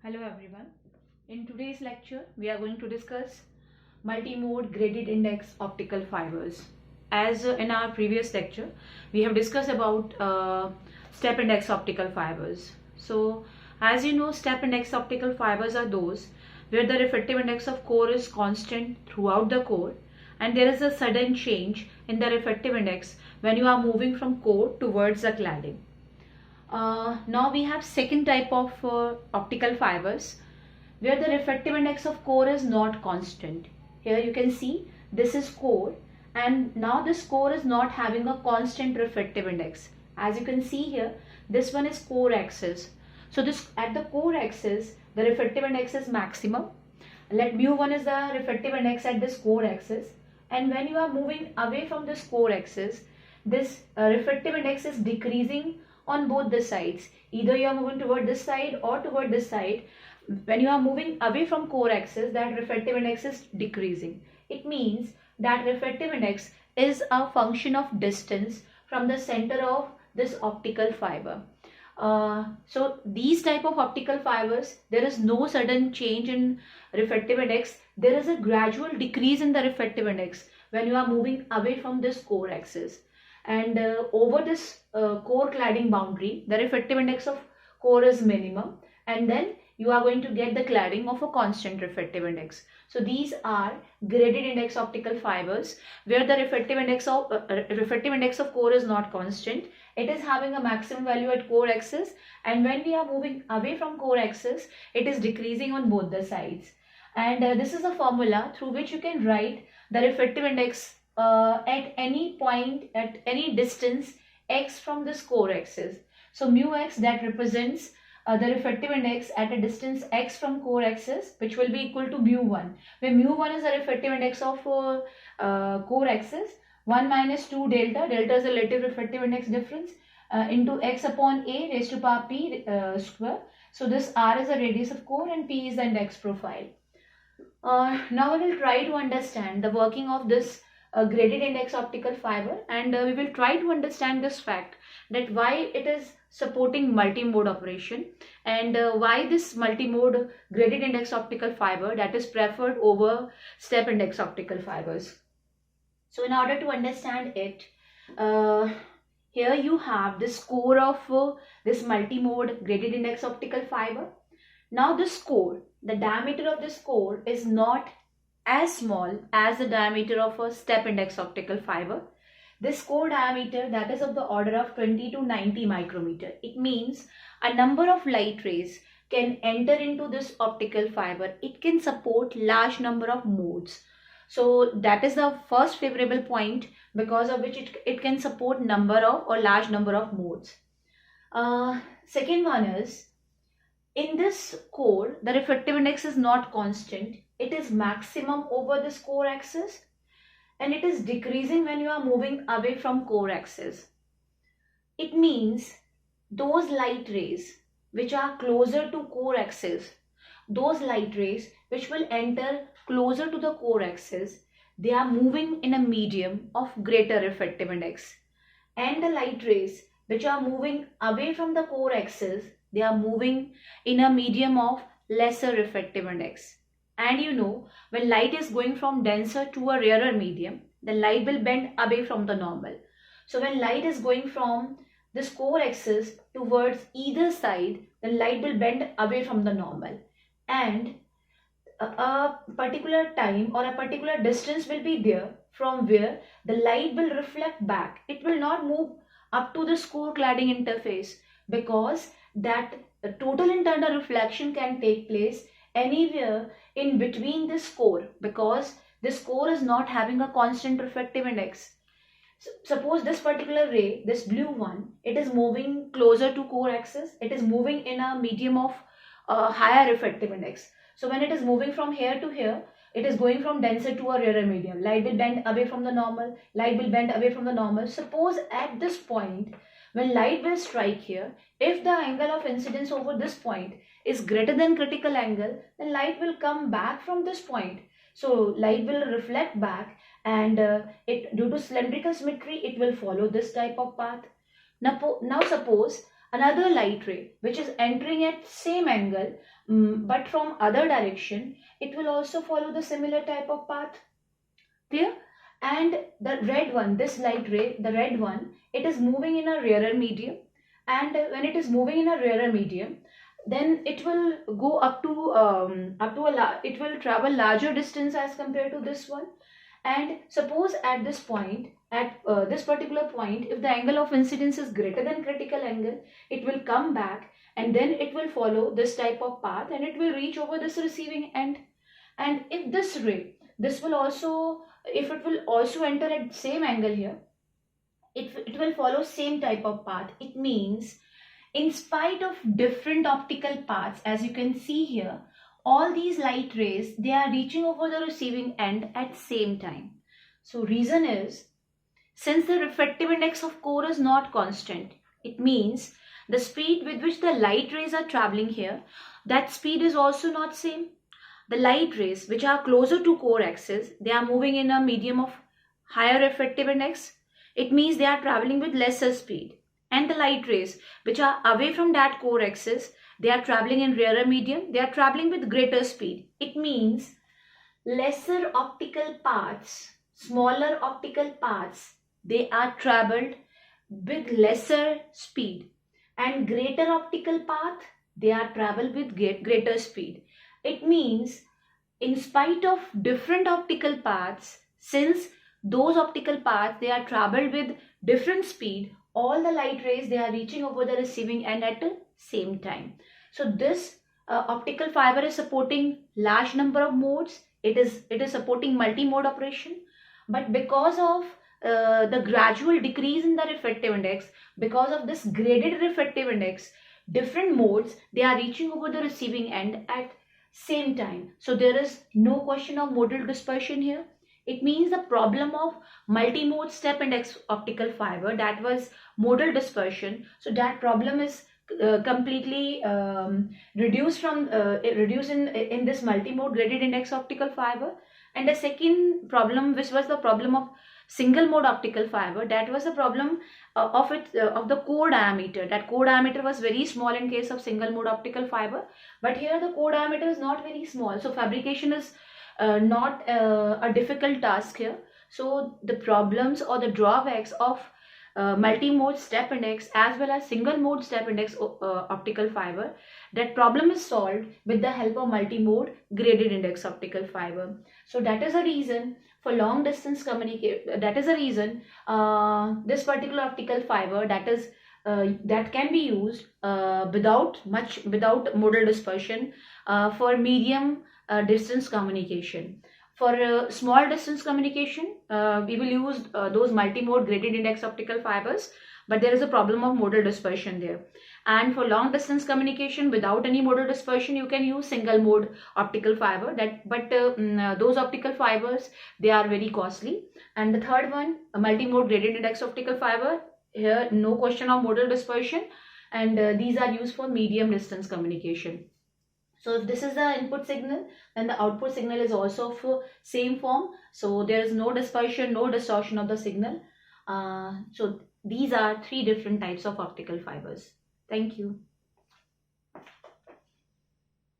Hello everyone. In today's lecture, we are going to discuss multimode graded index optical fibers. As in our previous lecture, we have discussed about step index optical fibers. So, as you know, step index optical fibers are those where the refractive index of core is constant throughout the core and there is a sudden change in the refractive index when you are moving from core towards the cladding. Now we have second type of optical fibers where the refractive index of core is not constant. Here you can see this is core and now this core is not having a constant refractive index. As you can see here, this one is core axis. So this at the core axis, the refractive index is maximum. Let mu1 is the refractive index at this core axis, and when you are moving away from this core axis, this refractive index is decreasing on both the sides. Either you are moving toward this side or toward this side. When you are moving away from core axis, that refractive index is decreasing. It means that refractive index is a function of distance from the center of this optical fiber. So these type of optical fibers, there is no sudden change in refractive index. There is a gradual decrease in the refractive index when you are moving away from this core axis. And over this core cladding boundary, the refractive index of core is minimum, and then you are going to get the cladding of a constant refractive index. So these are graded index optical fibers where the refractive index of core is not constant. It is having a maximum value at core axis, and when we are moving away from core axis, it is decreasing on both the sides. And this is a formula through which you can write the refractive index at any point, at any distance x from this core axis. So mu x, that represents the refractive index at a distance x from core axis, which will be equal to mu1, where mu1 is the refractive index of core axis. 1 minus 2 delta, delta is the relative refractive index difference, into x upon a raised to power p square. So this r is the radius of core and p is the index profile. Now we will try to understand the working of this graded index optical fiber, and we will try to understand this fact that why it is supporting multimode operation, and why this multimode graded index optical fiber that is preferred over step index optical fibers. So in order to understand it, here you have this core of this multimode graded index optical fiber. Now this core, the diameter of this core is not as small as the diameter of a step index optical fiber. This core diameter, that is of the order of 20 to 90 micrometer. It means a number of light rays can enter into this optical fiber. It can support large number of modes. So that is the first favorable point, because of which it can support number of or large number of modes. Second one is, in this core, the refractive index is not constant. It is maximum over this core axis, and it is decreasing when you are moving away from core axis. It means those light rays which are closer to core axis, those light rays which will enter closer to the core axis, they are moving in a medium of greater refractive index. And the light rays which are moving away from the core axis, they are moving in a medium of lesser refractive index. And you know, when light is going from denser to a rarer medium, the light will bend away from the normal. So when light is going from this core axis towards either side, the light will bend away from the normal. And a particular time or a particular distance will be there from where the light will reflect back. It will not move up to the core cladding interface, because that total internal reflection can take place anywhere in between this core, because this core is not having a constant refractive index. Suppose this particular ray, this blue one, it is moving closer to core axis. It is moving in a medium of higher refractive index. So when it is moving from here to here, it is going from denser to a rarer medium. Light will bend away from the normal. Light will bend away from the normal. Suppose at this point, when light will strike here, if the angle of incidence over this point is greater than critical angle, then light will come back from this point. So light will reflect back, and due to cylindrical symmetry, it will follow this type of path. Now suppose another light ray which is entering at same angle, but from other direction, it will also follow the similar type of path. Clear? And the red one, this light ray, the red one, it is moving in a rarer medium, and when it is moving in a rarer medium, then it will go it will travel larger distance as compared to this one. And suppose at this point, at this particular point, if the angle of incidence is greater than critical angle, it will come back and then it will follow this type of path and it will reach over this receiving end. And if this ray, this will also, if it will also enter at same angle here, it will follow same type of path. It means in spite of different optical paths, as you can see here, all these light rays, they are reaching over the receiving end at same time. So reason is, since the refractive index of core is not constant, it means the speed with which the light rays are traveling here, that speed is also not same. The light rays which are closer to core axis, they are moving in a medium of higher refractive index. It means they are traveling with lesser speed. And the light rays which are away from that core axis, they are traveling in rarer medium, they are traveling with greater speed. It means lesser optical paths, smaller optical paths, they are traveled with lesser speed, and greater optical path, they are traveled with greater speed. It means in spite of different optical paths, since those optical paths, they are traveled with different speed, all the light rays, they are reaching over the receiving end at the same time. So this optical fiber is supporting large number of modes. It is supporting multi-mode operation. But because of the gradual decrease in the refractive index, because of this graded refractive index, different modes, they are reaching over the receiving end at same time. So there is no question of modal dispersion here. It means the problem of multi-mode step index optical fiber, that was modal dispersion. So that problem is completely reduced in this multi-mode graded index optical fiber. And the second problem, which was the problem of single mode optical fiber, that was the problem of the core diameter. That core diameter was very small in case of single mode optical fiber, but here the core diameter is not very small, so fabrication is not a difficult task here. So the problems or the drawbacks of multi-mode step index as well as single mode step index optical fiber, that problem is solved with the help of multi-mode graded index optical fiber. So that is a reason for long distance communication, that is a reason this particular optical fiber, that can be used without modal dispersion for medium distance communication. For small distance communication, we will use those multi-mode graded index optical fibers, but there is a problem of modal dispersion there. And for long distance communication without any modal dispersion, you can use single mode optical fiber. Those optical fibers, they are very costly. And the third one, a multi-mode graded index optical fiber, here no question of modal dispersion, and these are used for medium distance communication. So if this is the input signal, then the output signal is also of same form. So there is no dispersion, no distortion of the signal. So these are three different types of optical fibers. Thank you.